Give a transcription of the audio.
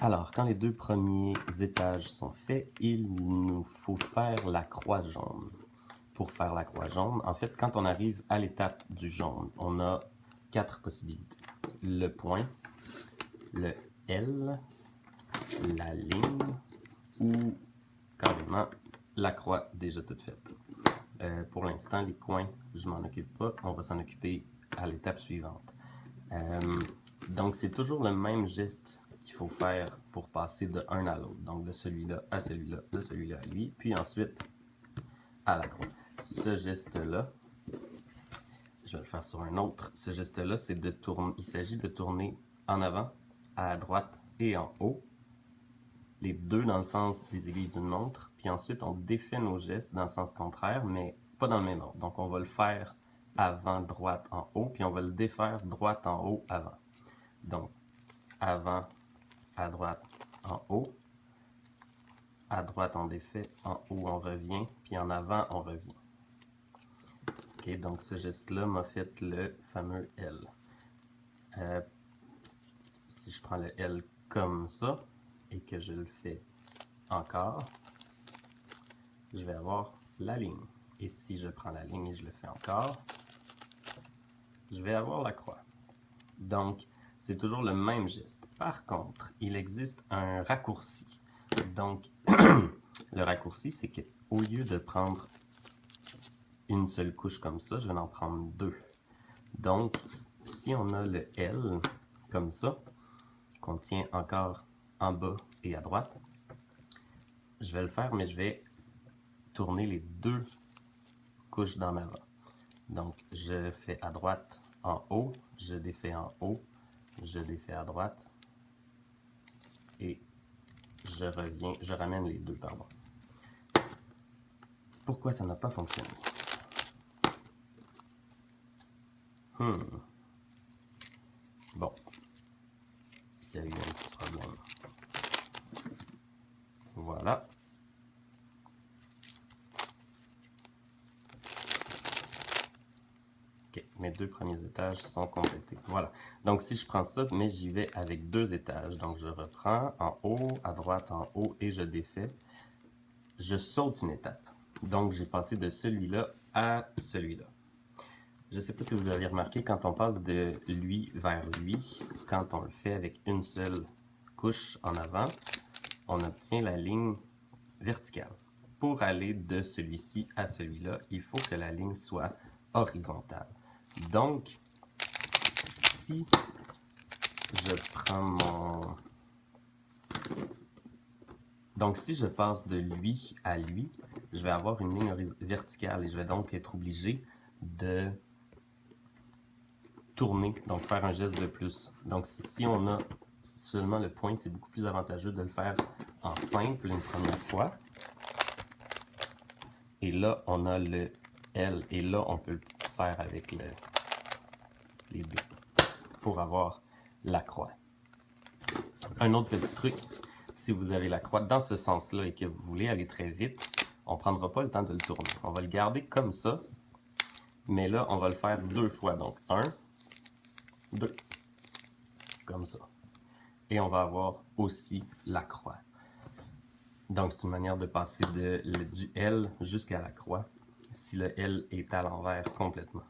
Alors, quand les deux premiers étages sont faits, il nous faut faire la croix jaune. Pour faire la croix jaune, en fait, quand on arrive à l'étape du jaune, on a 4 possibilités. Le point, le L, la ligne ou carrément la croix déjà toute faite. Pour l'instant, les coins, je m'en occupe pas. On va s'en occuper à l'étape suivante. Donc, c'est toujours le même geste qu'il faut faire pour passer de un à l'autre. Donc, de celui-là à celui-là, de celui-là à lui, puis ensuite à la croix. Ce geste-là, je vais le faire sur un autre. Ce geste-là, c'est de tourner. Il s'agit de tourner en avant, à droite et en haut, les deux dans le sens des aiguilles d'une montre, puis ensuite on défait nos gestes dans le sens contraire, mais pas dans le même ordre. Donc on va le faire avant, droite, en haut, puis on va le défaire droite, en haut, avant. Donc avant, à droite, en haut, à droite on défait, en haut on revient, puis en avant on revient. Ok, donc ce geste-là m'a fait le fameux L. Si je prends le L comme ça, et que je le fais encore, je vais avoir la ligne. Et si je prends la ligne et je le fais encore, je vais avoir la croix. Donc, c'est toujours le même geste. Par contre, il existe un raccourci. Donc, le raccourci, c'est qu'au lieu de prendre une seule couche comme ça, je vais en prendre deux. Donc, si on a le L comme ça, qu'on tient encore en bas et à droite, je vais le faire, mais je vais tourner les deux couches d'en avant. Donc, je fais à droite en haut, je défais en haut, je défais à droite, et je reviens, je ramène les deux, pardon. Pourquoi ça n'a pas fonctionné? Bon, il y a eu un petit problème. Voilà. Ok, mes deux premiers étages sont complétés. Voilà. Donc, si je prends ça, mais j'y vais avec deux étages. Donc, je reprends en haut, à droite, en haut, et je défais. Je saute une étape. Donc, j'ai passé de celui-là à celui-là. Je ne sais pas si vous avez remarqué, quand on passe de lui vers lui, quand on le fait avec une seule couche en avant, on obtient la ligne verticale. Pour aller de celui-ci à celui-là, il faut que la ligne soit horizontale. Donc, si je prends mon... Donc, si je passe de lui à lui, je vais avoir une ligne verticale et je vais donc être obligé de tourner, donc faire un geste de plus. Donc, si on a seulement le point, c'est beaucoup plus avantageux de le faire en simple une première fois. Et là, on a le L. Et là, on peut le faire avec les deux pour avoir la croix. Un autre petit truc, si vous avez la croix dans ce sens-là et que vous voulez aller très vite, on ne prendra pas le temps de le tourner. On va le garder comme ça, mais là, on va le faire deux fois. Donc, 1, 2, comme ça. Et on va avoir aussi la croix. Donc, c'est une manière de passer du L jusqu'à la croix, si le L est à l'envers complètement.